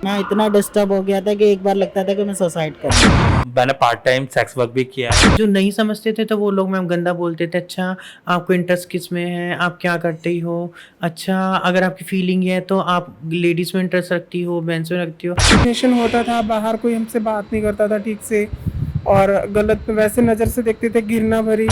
मैं इतना डिस्टर्ब हो गया था कि एक बार लगता था कि मैं सुसाइड कर लूं। मैंने पार्ट टाइम सेक्स वर्क भी किया है। जो नहीं समझते थे तो वो लोग मैम गंदा बोलते थे। अच्छा, आपको इंटरेस्ट किस में है, आप क्या करती हो, अच्छा अगर आपकी फीलिंग है तो आप लेडीज में इंटरेस्ट रखती हो, मेंस में रखती हो। डिस्क्रिमिनेशन होता था, बाहर कोई हमसे बात नहीं करता था ठीक से, और गलत वैसे नज़र से देखते थे, घृणा भरी।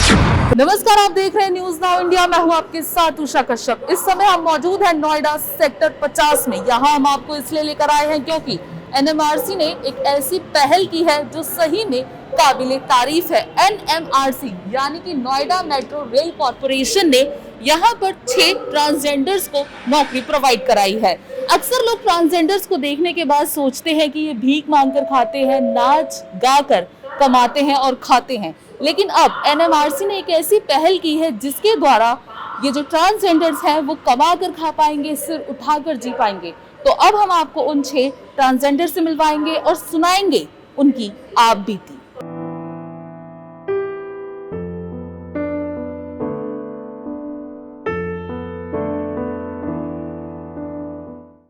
नमस्कार, आप देख रहे हैं न्यूज नाउ इंडिया। मैं हूं आपके साथ उषा कश्यप। इस समय हम मौजूद हैं नोएडा सेक्टर 50 में। यहां हम आपको इसलिए लेकर आए हैं क्योंकि एनएमआरसी ने एक ऐसी पहल की है जो सही में काबिले तारीफ है। एनएमआरसी यानी कि नोएडा मेट्रो रेल कॉर्पोरेशन ने यहाँ पर 6 ट्रांसजेंडर्स को नौकरी प्रोवाइड कराई है। अक्सर लोग ट्रांसजेंडर्स को देखने के बाद सोचते हैं कि ये भीख मांगकर खाते हैं, नाच गा कर कमाते हैं और खाते हैं, लेकिन अब एनएमआरसी ने एक ऐसी पहल की है जिसके द्वारा ये जो ट्रांसजेंडर्स हैं वो कमा कर खा पाएंगे, सिर उठाकर जी पाएंगे। तो अब हम आपको उन 6 ट्रांसजेंडर से मिलवाएंगे और सुनाएंगे उनकी आप बीती।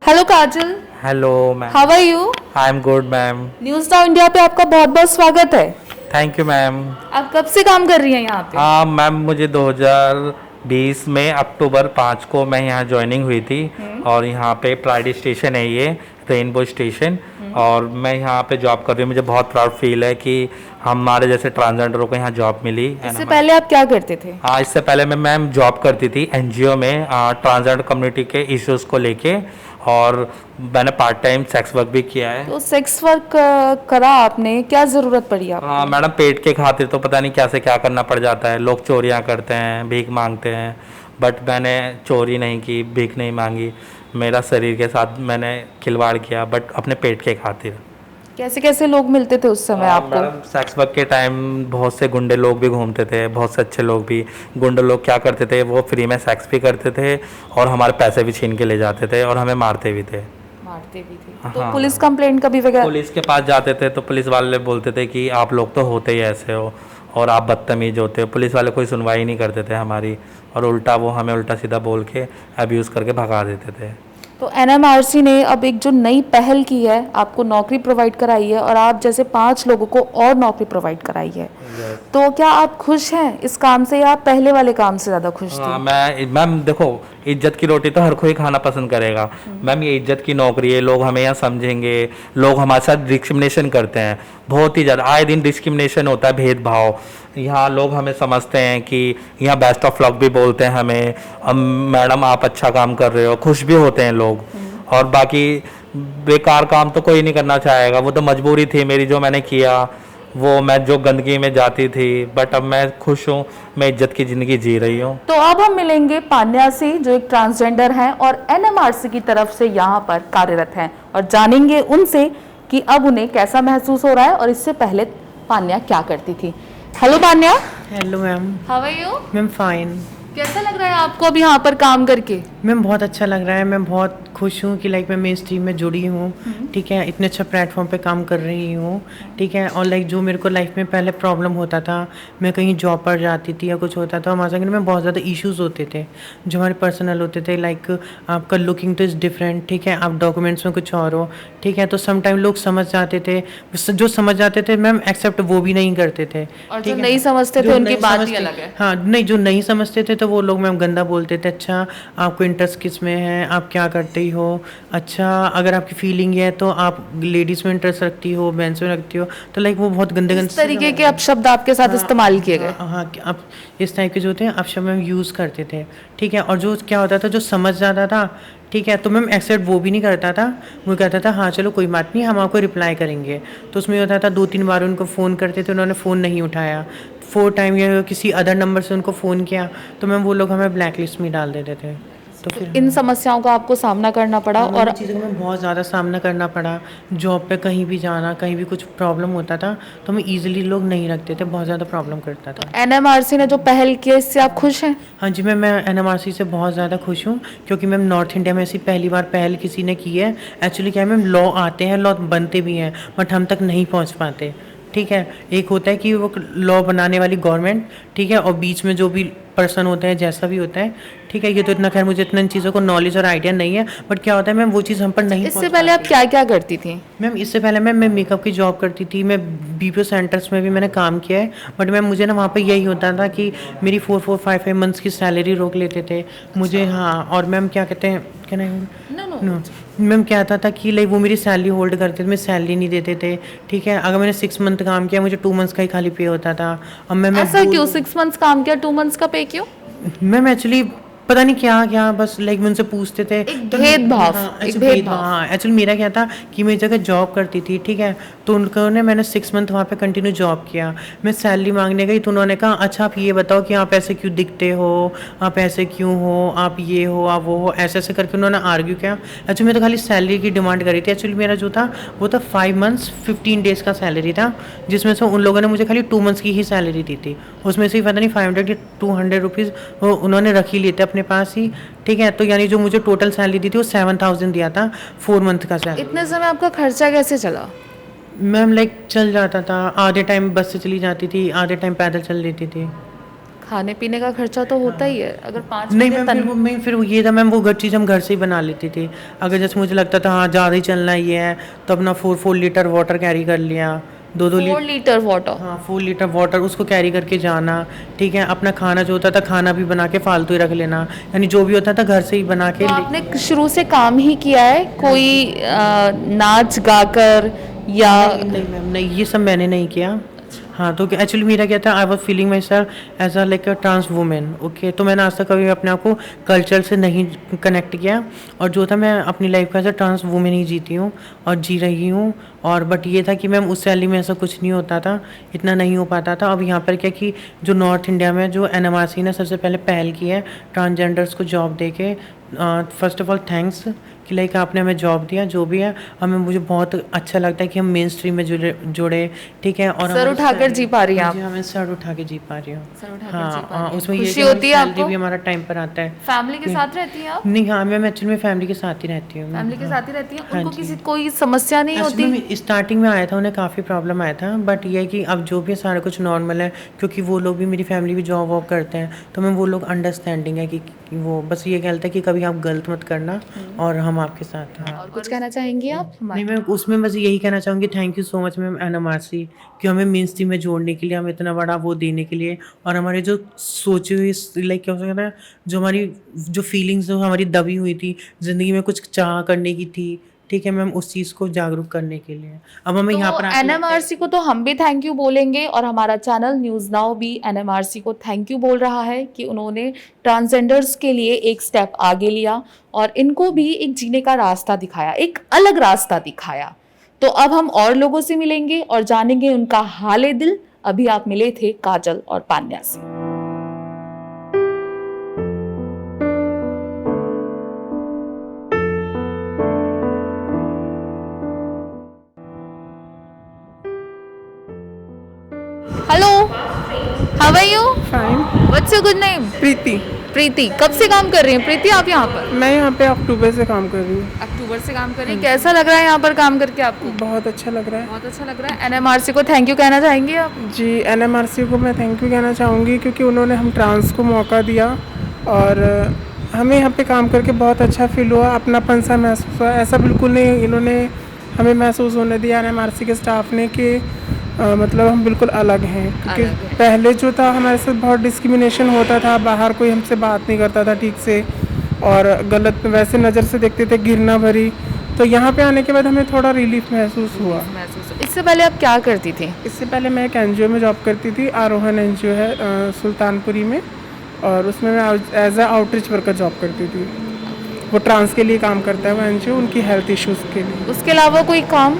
Hello Kajal, hello ma'am. How are you? I am good ma'am. News now India पे आपका बहुत बहुत स्वागत है। Thank you ma'am. आप कब से काम कर रही हैं यहाँ पे? हाँ मैम, मुझे 2020 में अक्टूबर 5 को मैं यहाँ ज्वाइनिंग हुई थी। और यहाँ पे प्राइड स्टेशन है, ये रेनबो स्टेशन। और मैं यहाँ पे जॉब कर रही हूँ। मुझे बहुत प्राउड फील है कि हमारे जैसे ट्रांसजेंडरों को यहाँ जॉब मिली। इससे पहले आप क्या करते थे? हाँ, इससे पहले मैं मैम जॉब करती थी एनजीओ में, ट्रांसजेंडर कम्युनिटी के इश्यूज़ को लेके। और मैंने पार्ट टाइम सेक्स वर्क भी किया है। तो सेक्स वर्क करा आपने, क्या जरूरत पड़ी आपको? हाँ मैडम, पेट के खातिर तो पता नहीं क्या से क्या करना पड़ जाता है। लोग चोरियाँ करते हैं, भीख मांगते हैं, बट मैंने चोरी नहीं की, भीख नहीं मांगी। मेरा शरीर के साथ मैंने खिलवाड़ किया, बट अपने पेट के खातिर। कैसे कैसे लोग मिलते थे उस समय आपको? मैडम, सेक्स वर्क के टाइम बहुत से गुंडे लोग भी घूमते थे, बहुत से अच्छे लोग भी। गुंडे लोग क्या करते थे, वो फ्री में सेक्स भी करते थे और हमारे पैसे भी छीन के ले जाते थे और हमें मारते भी थे। मारते भी थे? तो हाँ। पुलिस कंप्लेंट कभी वगैरह? पुलिस के पास जाते थे तो पुलिस वाले बोलते थे कि आप लोग तो होते ही ऐसे हो और आप बदतमीज होते हो। पुलिस वाले कोई सुनवाई नहीं करते थे हमारी, और उल्टा वो हमें उल्टा सीधा बोल के अब्यूज़ करके भगा देते थे। तो एनएमआरसी ने अब एक जो नई पहल की है, आपको नौकरी प्रोवाइड कराई है और आप जैसे 5 लोगों को और नौकरी प्रोवाइड कराई है। तो क्या आप खुश हैं इस काम से या आप पहले वाले काम से ज़्यादा खुश थे? हाँ, मैम देखो, इज्जत की रोटी तो हर कोई खाना पसंद करेगा। मैम, ये इज्जत की नौकरी है, लोग हमें यहाँ समझेंगे। लोग हमारे साथ डिस्क्रिमिनेशन करते हैं बहुत ही ज़्यादा, आए दिन डिस्क्रिमिनेशन होता है, भेदभाव। यहाँ लोग हमें समझते हैं कि यहाँ बेस्ट ऑफ लक भी बोलते हैं हमें, मैडम आप अच्छा काम कर रहे हो, खुश भी होते हैं लोग। और बाकी बेकार काम तो कोई नहीं करना चाहेगा, वो तो मजबूरी थी मेरी जो मैंने किया। वो मैं जो गंदगी में जाती थी, बट अब मैं खुश हूँ, मैं इज्जत की ज़िंदगी जी रही हूँ। तो अब हम मिलेंगे पान्या से, जो एक ट्रांसजेंडर हैं और एनएमआरसी की तरफ से यहाँ पर कार्यरत हैं, और जानेंगे उनसे कि अब उन्हें कैसा महसूस हो रहा है और इससे पहले पान्या क्या करती थी। Hello Panya. Hello ma'am. How are you? Ma'am fine. कैसा लग रहा है आपको अब यहाँ पर काम करके? मैम बहुत अच्छा लग रहा है। मैं बहुत खुश हूँ कि लाइक मैं मेन स्ट्रीम में जुड़ी हूँ, ठीक है, इतने अच्छा प्लेटफॉर्म पे काम कर रही हूँ, ठीक है। और लाइक जो मेरे को लाइफ में पहले प्रॉब्लम होता था, मैं कहीं जॉब पर जाती थी या कुछ होता था, हमारे संग में बहुत ज़्यादा इश्यूज़ होते थे जो हमारे पर्सनल होते थे। लाइक आपका लुकिंग तो इज़ डिफरेंट, ठीक है, आप डॉक्यूमेंट्स में कुछ और हो, ठीक है। तो समटाइम लोग समझ जाते थे, जो समझ जाते थे मैम एक्सेप्ट वो भी नहीं करते थे। और जो नहीं समझते थे उनकी बात ही अलग है। हाँ नहीं, जो नहीं समझते थे तो वो लोग मैम गंदा बोलते थे। अच्छा, आपको इंटरेस्ट किस में है, आप क्या करती हो, अच्छा अगर आपकी फीलिंग है तो आप लेडीज में इंटरेस्ट रखती हो, मेंस में रखती हो। तो लाइक वो बहुत गंदे इस तरीके के अब शब्द आपके साथ इस्तेमाल किए गए। हाँ, अब इस टाइप के जो होते हैं अब शब्द हम यूज़ करते थे, ठीक है। और जो क्या होता था, जो समझ जाता था, ठीक है, तो मैम एक्सेप्ट वो भी नहीं करता था। वो कहता था हाँ चलो कोई बात नहीं, हम आपको रिप्लाई करेंगे। तो उसमें होता था 2-3 बार उनको फ़ोन करते थे, उन्होंने फ़ोन नहीं उठाया। 4 टाइम या किसी अदर नंबर से उनको फ़ोन किया तो मैम वो लोग हमें ब्लैक लिस्ट में डाल देते थे। तो फिर इन समस्याओं का आपको सामना करना पड़ा। और चीज़ों का बहुत ज़्यादा सामना करना पड़ा। जॉब पे कहीं भी जाना, कहीं भी कुछ प्रॉब्लम होता था तो हमें ईजिली लोग नहीं रखते थे, बहुत ज़्यादा प्रॉब्लम करता था। एनएमआरसी ने जो पहल की है इससे आप खुश हैं? हाँ जी मैम, मैं एनएमआरसी से बहुत ज़्यादा खुश हूँ क्योंकि मैम नॉर्थ इंडिया में ऐसी पहली बार पहल किसी ने की है। एक्चुअली क्या है मैम, लॉ आते हैं, लॉ बनते भी हैं, बट हम तक नहीं पहुँच पाते, ठीक है। एक होता है कि वो लॉ बनाने वाली गवर्नमेंट, ठीक है, और बीच में जो भी पर्सन होता है, जैसा भी होता है, ठीक है। ये तो इतना, खैर मुझे इतना इन चीज़ों को नॉलेज और आइडिया नहीं है, बट क्या होता है मैम, वो चीज़ हम पर नहीं इससे पहले आप क्या क्या करती थी? मैम इससे पहले मैं मेकअप की जॉब करती थी, मैं बीपीओ सेंटर्स में भी मैंने काम किया है, बट मैम मुझे ना वहाँ पे यही होता था कि मेरी 4-5 मंथ्स की सैलरी रोक लेते थे मुझे। हाँ, और मैम क्या कहते हैं, क्या नहीं नो मैम क्या था कि लाइक वो मेरी सैलरी होल्ड करते थे, मैं सैलरी नहीं देते थे, ठीक है। अगर मैंने 6 मंथ काम किया, मुझे 2 मंथ्स का ही खाली पे होता था। अब मैं ऐसा क्यों? 6 मंथ्स काम किया, 2 मंथ्स का पे क्यों? मैम एक्चुअली पता नहीं क्या बस लाइक मुझसे पूछते थे, एक भेदभाव, एक भेदभाव। हाँ, एक्चुअली मेरा क्या था कि मैं जगह जॉब करती थी, ठीक है, तो उनको ने मैंने 6 मंथ वहाँ पे कंटिन्यू जॉब किया। मैं सैलरी मांगने गई तो उन्होंने कहा अच्छा आप ये बताओ कि आप ऐसे क्यों दिखते हो, आप ऐसे क्यों हो, आप ये हो, आप वो हो, ऐसे ऐसे करके उन्होंने आर्ग्यू किया। एक्चुअली मैं तो खाली सैलरी की डिमांड करी थी। एक्चुअली मेरा जो था वो था 5 मंथ्स 15 डेज़ का सैलरी था, जिसमें से उन लोगों ने मुझे खाली 2 मंथ्स की ही सैलरी दी थी। उसमें से पता नहीं 500 या 200 रुपीज़ उन्होंने रख ही लिए थे अपने पास ही, ठीक है। तो यानी जो मुझे टोटल सैलरी दी थी वो 7000 दिया था 4 मंथ का सैलरी। इतने समय आपका खर्चा कैसे चला? मैम लाइक चल जाता था, आधे टाइम बस से चली जाती थी, आधे टाइम पैदल चल लेती थी। खाने पीने का खर्चा तो होता ही है। अगर 5 नहीं मैम, फिर वो ये था मैम, वो घर चीज़ हम घर से ही बना लेती थी। अगर जैसे मुझे लगता था हाँ ज़्यादा ही चलना ही है, तो अपना 4 लीटर वाटर कैरी कर लिया, 2 लीटर वाटर। हाँ 4 लीटर वाटर उसको कैरी करके जाना, ठीक है। अपना खाना जो होता था, खाना भी बना के फालतू ही रख लेना, यानी जो भी होता था घर से ही बना के। तो आपने शुरू से काम ही किया है, कोई नाच गाकर या? नहीं मैम नहीं, ये सब मैंने नहीं किया। हाँ, तो एक्चुअली मेरा क्या था, I was feeling myself as a like a trans women, okay. तो मैंने आज तक कभी अपने आप को कल्चर से नहीं कनेक्ट किया, और जो था मैं अपनी लाइफ का एज अ ट्रांस वुमेन ही जीती हूँ और जी रही हूँ। और बट ये था कि मैम उस सैलरी में ऐसा कुछ नहीं होता था, इतना नहीं हो पाता था। अब यहाँ पर क्या कि जो नॉर्थ इंडिया में जो NMRC ने सबसे पहले पहल की है ट्रांसजेंडर्स को जॉब दे के, फर्स्ट ऑफ ऑल थैंक्स कि लाइक आपने हमें जॉब दिया, जो भी है हमें, मुझे बहुत अच्छा लगता है कि हम मेन स्ट्रीम में जुड़े, ठीक है। और सर उठाकर जी पा रही हैं आप? मैं सर उठा के जी पा रही हूँ। सर उठाकर जी पा रही हाँ, हैं। उसमें खुशी ये होती है सैलरी आपको? भी हमारा टाइम पर आता है। फैमिली के साथ रहती हैं आप? नहीं, हाँ मैं एक्चुअली में फैमिली के साथ ही रहती हूँ। फैमिली के साथ ही रहती हैं? हाँ उनको जी। किसी कोई समस्या नहीं होती? स्टार्टिंग में आया था, उन्हें काफ़ी प्रॉब्लम आया था, बट ये है कि अब जो भी है सारा कुछ नॉर्मल है, क्योंकि वो लोग भी, मेरी फैमिली भी जॉब वॉब करते हैं, तो मैं वो लोग अंडरस्टैंडिंग है कि वो बस ये कहते हैं कि कभी आप गलत मत करना और हम आपके साथ हैं। और कुछ कहना चाहेंगी आप? नहीं, मैं उसमें बस यही कहना चाहूँगी, thank you so much ma'am NMRC कि हमें मेन स्ट्रीम में जोड़ने के लिए, हमें इतना बड़ा वो देने के लिए, और हमारे जो सोची हुई लाइक क्या हो सकता है, जो हमारी जो फीलिंग्स जो हमारी दबी हुई थी, ज़िंदगी में कुछ चाह करने की थी, ठीक है मैम, उस चीज़ को जागरूक करने के लिए अब हमें यहाँ पर NMRC को तो हम भी थैंक यू बोलेंगे, और हमारा चैनल न्यूज़ नाउ भी NMRC को थैंक यू बोल रहा है कि उन्होंने ट्रांसजेंडर्स के लिए एक स्टेप आगे लिया और इनको भी एक जीने का रास्ता दिखाया, एक अलग रास्ता दिखाया। तो अब हम और लोगों से मिलेंगे और जानेंगे उनका हाले दिल। अभी आप मिले थे काजल और पान्या से। Hello, how are you? Fine. What's your good name? Preeti. Preeti. कब से काम कर रही हैं प्रीति आप यहाँ पर? मैं यहाँ पे अक्टूबर से काम कर रही हूँ। अक्टूबर से काम कर रही हैं। कैसा लग रहा है यहाँ पर काम करके आपको? बहुत अच्छा लग रहा है। बहुत अच्छा लग रहा है। NMRC को थैंक यू कहना चाहेंगे आप? जी, NMRC को मैं थैंक यू कहना चाहूँगी, क्योंकि उन्होंने हम ट्रांस को मौका दिया और हमें यहाँ पे काम करके बहुत अच्छा फील हुआ, अपनापन सा महसूस हुआ। ऐसा बिल्कुल नहीं इन्होंने हमें महसूस होने दिया NMRC के स्टाफ ने कि मतलब हम बिल्कुल अलग हैं, क्योंकि पहले जो था हमारे साथ बहुत डिस्क्रिमिनेशन होता था, बाहर कोई हमसे बात नहीं करता था ठीक से और गलत वैसे नज़र से देखते थे, घृणा भरी। तो यहाँ पे आने के बाद हमें थोड़ा रिलीफ महसूस हुआ। इससे पहले आप क्या करती थी? इससे पहले मैं एक NGO में जॉब करती थी, आरोहन NGO है सुल्तानपुरी में, और उसमें मैं as a outreach worker job करती थी। वो ट्रांस के लिए काम करता है वो NGO, उनकी हेल्थ इश्यूज़ के लिए। उसके अलावा कोई काम?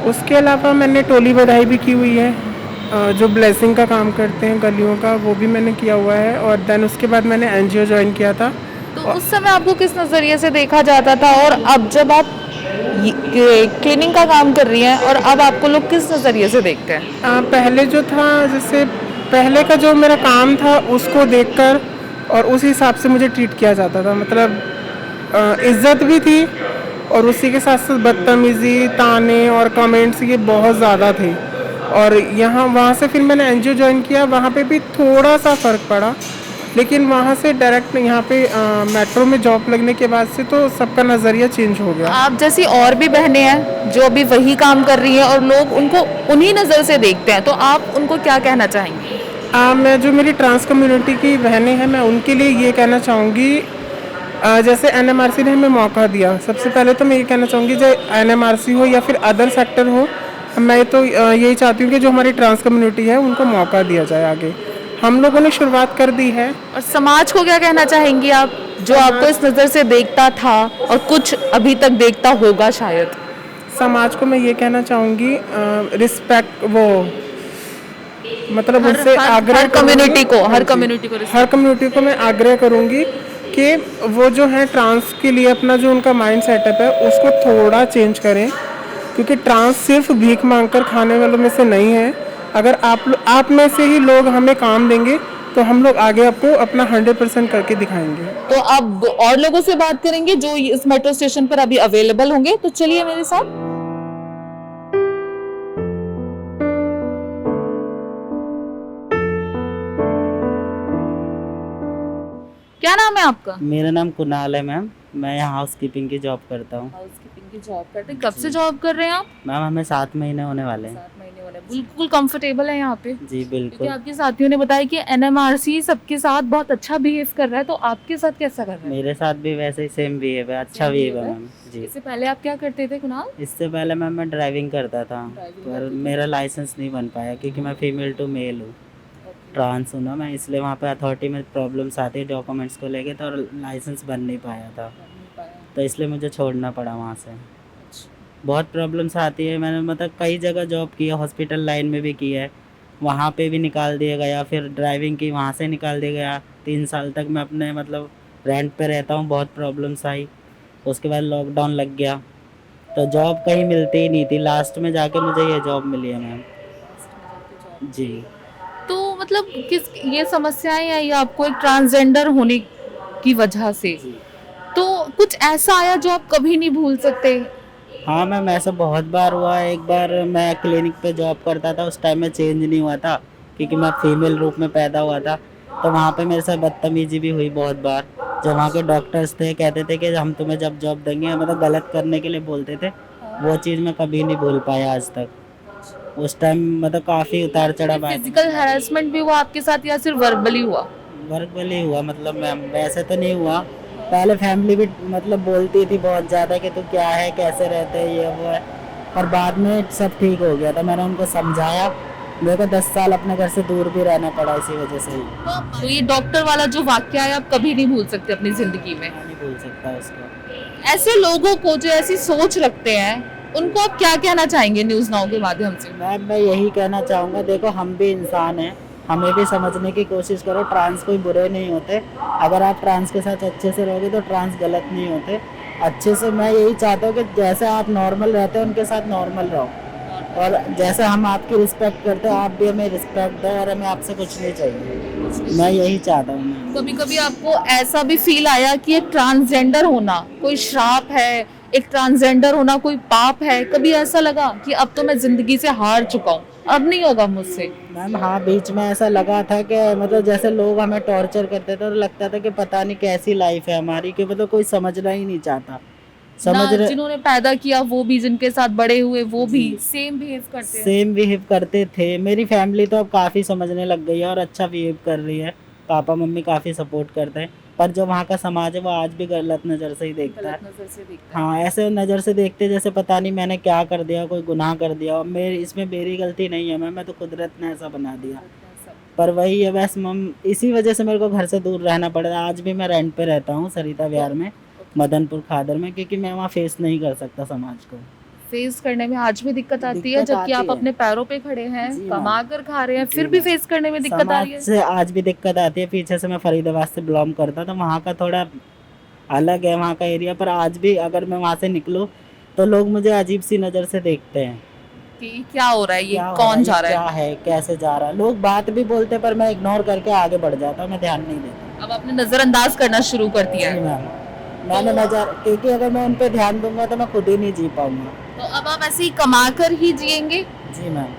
उसके अलावा मैंने टोली बधाई भी की हुई है, जो ब्लेसिंग का काम करते हैं गलियों का, वो भी मैंने किया हुआ है। और देन उसके बाद मैंने NGO ज्वाइन किया था। तो उस समय आपको किस नज़रिए से देखा जाता था, और अब जब आप क्लीनिंग का काम कर रही हैं और अब आपको लोग किस नज़रिए से देखते हैं? पहले जो था, जैसे पहले का जो मेरा काम था उसको देखकर और उस हिसाब से मुझे ट्रीट किया जाता था, मतलब इज्जत भी थी और उसी के साथ साथ बदतमीज़ी, ताने और कमेंट्स ये बहुत ज़्यादा थे। और वहाँ से फिर मैंने NGO ज्वाइन किया, वहाँ पे भी थोड़ा सा फ़र्क पड़ा। लेकिन वहाँ से डायरेक्ट यहाँ पे मेट्रो में जॉब लगने के बाद से तो सबका नज़रिया चेंज हो गया। आप जैसी और भी बहनें हैं जो अभी वही काम कर रही हैं और लोग उनको उन्हीं नज़र से देखते हैं, तो आप उनको क्या कहना चाहेंगी? मैं जो मेरी ट्रांस कम्युनिटी की बहनें हैं मैं उनके लिए ये कहना चाहूँगी, जैसे एनएमआरसी ने हमें मौका दिया, सबसे पहले तो मैं ये कहना चाहूँगी चाहे एनएमआरसी हो या फिर अदर सेक्टर हो, मैं तो यही चाहती हूँ कि जो हमारी ट्रांस कम्युनिटी है उनको मौका दिया जाए आगे। हम लोगों ने शुरुआत कर दी है। और समाज को क्या कहना चाहेंगी आप, जो आपको इस नज़र से देखता था और कुछ अभी तक देखता होगा शायद? समाज को मैं ये कहना चाहूँगी रिस्पेक्ट, वो मतलब उससे आग्रह हर कम्युनिटी को हर कम्युनिटी को मैं आग्रह करूँगी कि वो जो है ट्रांस के लिए अपना जो उनका माइंड सेटअप है उसको थोड़ा चेंज करें, क्योंकि ट्रांस सिर्फ भीख मांगकर खाने वालों में से नहीं है। अगर आप में से ही लोग हमें काम देंगे तो हम लोग आगे आपको अपना 100% करके दिखाएंगे। तो अब और लोगों से बात करेंगे जो इस मेट्रो स्टेशन पर अभी अवेलेबल होंगे, तो चलिए मेरे साथ। क्या नाम है आपका? मेरा नाम कुणाल है मैम, मैं यहाँ हाउस कीपिंग की जॉब करता हूँ। हाउसकीपिंग की जॉब करते हैं, कब से जॉब कर रहे हैं आप? मैम हमें 7 महीने होने वाले हैं। 7 महीने होने, बिल्कुल कंफर्टेबल है यहाँ पे? जी क्योंकि बिल्कुल। आपके साथियों ने बताया कि एनएमआरसी सबके साथ बहुत अच्छा बिहेव कर रहा है, तो आपके साथ कैसा कर रहा है? मेरे साथ भी वैसे ही सेम बिहेव है, अच्छा बिहेव है मैम जी। इससे पहले आप क्या करते थे कुणाल? इससे पहले मैम मैं ड्राइविंग करता था, ड्राइविंग पर करते थे। मेरा लाइसेंस नहीं बन पाया क्योंकि मैं फीमेल टू मेल हूँ, ट्रांस हूँ ना मैं, इसलिए वहाँ पे अथॉरिटी में प्रॉब्लम्स आती है डॉक्यूमेंट्स को लेके, तो लाइसेंस बन नहीं पाया था, तो इसलिए मुझे छोड़ना पड़ा वहाँ से। बहुत प्रॉब्लम्स आती है, मैंने मतलब कई जगह जॉब की है, हॉस्पिटल लाइन में भी की है, वहाँ पे भी निकाल दिया गया, फिर ड्राइविंग की वहाँ से निकाल दिया गया। 3 साल तक मैं अपने मतलब रेंट पे रहता हूँ, बहुत प्रॉब्लम्स आई। उसके बाद लॉकडाउन लग गया तो जॉब कहीं मिलती ही नहीं थी, लास्ट में जाके मुझे ये जॉब मिली है मैम जी। तो मतलब किस ये समस्याएं आई आपको एक ट्रांसजेंडर होने की वजह से, तो कुछ ऐसा आया जो आप कभी नहीं भूल सकते? हाँ मैम ऐसा बहुत बार हुआ है। एक बार मैं क्लिनिक पे जॉब करता था, उस टाइम में चेंज नहीं हुआ था क्योंकि मैं फीमेल रूप में पैदा हुआ था, तो वहाँ पे मेरे साथ बदतमीजी भी हुई बहुत बार। जो वहाँ के डॉक्टर्स थे कहते थे कि हम तुम्हें जब जॉब देंगे, मतलब गलत करने के लिए बोलते थे, वो चीज़ मैं कभी नहीं भूल पाया आज तक। उस टाइम मतलब काफ़ी उतार चढ़ाव आया। फिजिकल हैरेसमेंट भी हुआ आपके साथ या सिर्फ वर्बली हुआ? वर्बली हुआ, मतलब मैम वैसे तो नहीं हुआ। पहले फैमिली भी मतलब बोलती थी बहुत ज़्यादा कि तू क्या है, कैसे रहते हैं, ये वो है, और बाद में सब ठीक हो गया था। मैंने उनको समझाया, मेरे को 10 साल अपने घर से दूर भी रहना पड़ा इसी वजह से ही। तो ये डॉक्टर वाला जो वाक्य है आप कभी नहीं भूल सकते अपनी जिंदगी में? मैं नहीं भूल सकता उसको। ऐसे लोगों को जो ऐसी सोच रखते हैं उनको आप क्या कहना चाहेंगे न्यूज़ नाउ के माध्यम से? मैं यही कहना चाहूँगा, देखो हम भी इंसान हैं, हमें भी समझने की कोशिश करो। ट्रांस कोई बुरे नहीं होते, अगर आप ट्रांस के साथ अच्छे से रहोगे तो ट्रांस गलत नहीं होते। अच्छे से मैं यही चाहता हूँ कि जैसे आप नॉर्मल रहते हो उनके साथ नॉर्मल रहो, और जैसे हम आपकी रिस्पेक्ट करते हो आप भी हमें रिस्पेक्ट दो, और हमें आपसे कुछ नहीं चाहिए। मैं यही चाहता हूँ। कभी कभी आपको ऐसा भी फील आया कि एक ट्रांसजेंडर होना कोई श्राप है, एक ट्रांसजेंडर होना कोई पाप है? कभी ऐसा लगा कि अब तो मैं जिंदगी से हार चुका हूँ, अब नहीं होगा मुझसे? मैम हाँ, बीच में ऐसा लगा था कि मतलब जैसे लोग हमें टॉर्चर करते थे और लगता था कि पता नहीं कैसी लाइफ है हमारी, कि मतलब कोई समझना ही नहीं चाहता। ना जिन्होंने पैदा किया वो भी, जिनके साथ बड़े हुए वो भी सेम बिहेव करते हैं। सेम बिहेव करते थे। मेरी फैमिली तो अब काफ़ी समझने लग गई है और अच्छा बिहेव कर रही है, पापा मम्मी काफ़ी सपोर्ट करते हैं, पर जो वहाँ का समाज है वो आज भी गलत नज़र से ही देखता है। नजर से देखता हाँ, ऐसे नज़र से देखते जैसे पता नहीं मैंने क्या कर दिया, कोई गुनाह कर दिया, और इसमें मेरी गलती नहीं है, मैं तो कुदरत ने ऐसा बना दिया। पर वही है बस मम, इसी वजह से मेरे को घर से दूर रहना पड़ा। आज भी मैं रेंट पे रहता हूँ सरिता विहार में, मदनपुर खादर में, क्योंकि मैं वहाँ फेस नहीं कर सकता समाज को। फेस करने में आज भी दिक्कत आती है, दिक्कत जबकि आप आती है। अपने पैरों पे खड़े हैं, जी कमा कर खा रहे हैं, फिर जी भी मैम। फेस करने में दिक्कत आ रही है। समाज से आज भी दिक्कत आती है। पीछे से मैं फरीदाबाद से बिलोंग करता था, वहाँ का थोड़ा अलग है वहाँ का एरिया, पर आज भी अगर मैं वहाँ से निकलूँ तो लोग मुझे अजीब सी नज़र से देखते हैं कि क्या हो रहा है, ये क्या हो कौन ये जा रहा क्या है? है, कैसे जा रहा है। लोग बात भी बोलते पर मैं इग्नोर करके आगे बढ़ जाता हूँ, मैं ध्यान नहीं देता। अब आपने नजरअंदाज करना शुरू कर दिया जी है। मैम, मैंने नजर, क्योंकि अगर मैं उन पे ध्यान दूंगा तो मैं खुद ही नहीं जी पाऊंगा। तो अब आप ऐसे ही कमा कर ही जिएंगे? जी मैम,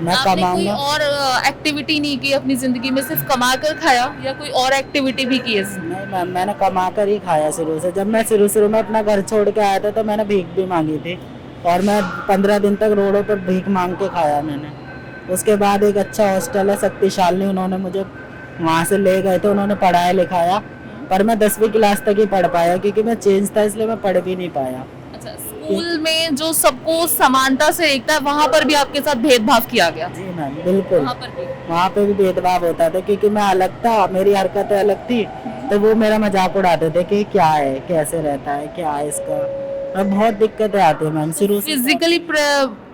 मैं आपने कोई कमाऊंगा। और एक्टिविटी नहीं की अपनी जिंदगी में, सिर्फ कमा कर खाया या कोई और एक्टिविटी भी की है? नहीं मैम, मैंने कमा कर ही खाया शुरू से। जब मैं शुरू में अपना घर छोड़ के आया था तो मैंने भीख भी मांगी थी, और मैं 15 दिन तक रोडों पर भीख मांग के खाया मैंने। उसके बाद एक अच्छा हॉस्टल है शक्तिशाली, उन्होंने मुझे वहाँ से ले गए थे, उन्होंने पढ़ाया लिखाया, पर मैं 10वीं क्लास तक ही पढ़ पाया क्योंकि मैं चेंज था, इसलिए मैं पढ़ भी नहीं पाया। अच्छा, स्कूल में जो सबको समानता से देखता है वहाँ पर भी आपके साथ भेदभाव किया गया? जी मैम बिल्कुल, वहाँ पर भी? वहाँ पे भी भेदभाव होता था क्योंकि मैं अलग था, मेरी हरकतें अलग थी, तो वो मेरा मजाक उड़ाते थे कि क्या है, कैसे रहता है, क्या है इसका। और बहुत दिक्कतें आती है मैम शुरू से।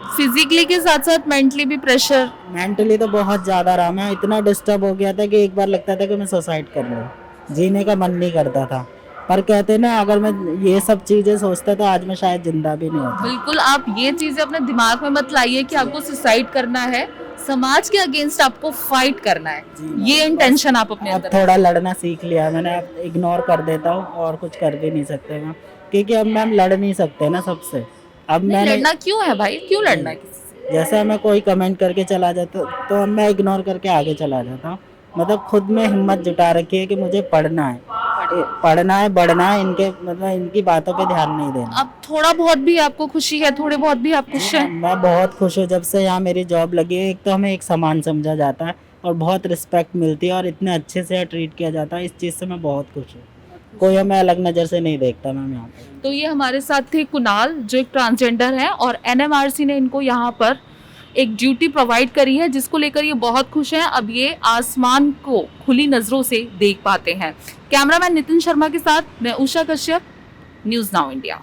फिजिकली के साथ साथ मेंटली भी प्रेशर? मेंटली तो बहुत ज़्यादा रहा, मैं इतना डिस्टर्ब हो गया था कि एक बार लगता था कि मैं सुसाइड कर लूँ, जीने का मन नहीं करता था। पर कहते ना, अगर मैं ये सब चीज़ें सोचता तो आज मैं शायद जिंदा भी नहीं होता। बिल्कुल, आप ये चीजें अपने दिमाग में मत लाइए कि आपको सुसाइड करना है, समाज के अगेंस्ट आपको फाइट करना है, ये इंटेंशन आप अपने अब अंदर। थोड़ा लड़ना सीख लिया मैंने, अब इग्नोर कर देता हूँ और कुछ कर भी नहीं सकते मैं, क्योंकि अब मैम लड़ नहीं सकते ना सबसे। अब नहीं, मैंने लड़ना क्यों है भाई, क्यों लड़ना है किसी से? जैसे मैं कोई कमेंट करके चला जाता तो अब मैं इग्नोर करके आगे चला जाता हूँ। मतलब खुद में हिम्मत जुटा रखी है कि मुझे पढ़ना है, बढ़ना है, इनके मतलब इनकी बातों पे ध्यान नहीं देना। अब थोड़ा बहुत भी आपको खुशी है, थोड़े बहुत भी आप खुश हैं? मैं बहुत खुश हूँ जब से यहाँ मेरी जॉब लगी है। एक तो हमें एक समान समझा जाता है और बहुत रिस्पेक्ट मिलती है और इतने अच्छे से ट्रीट किया जाता है, इस चीज़ से मैं बहुत खुश हूँ। कोई हमें अलग नज़र से नहीं देखता मैम यहाँ पे। तो ये हमारे साथ थे कुणाल, जो एक ट्रांसजेंडर है, और एनएमआरसी ने इनको यहाँ पर एक ड्यूटी प्रोवाइड करी है जिसको लेकर ये बहुत खुश हैं। अब ये आसमान को खुली नज़रों से देख पाते हैं। कैमरामैन नितिन शर्मा के साथ मैं Usha Kashyap, news now India.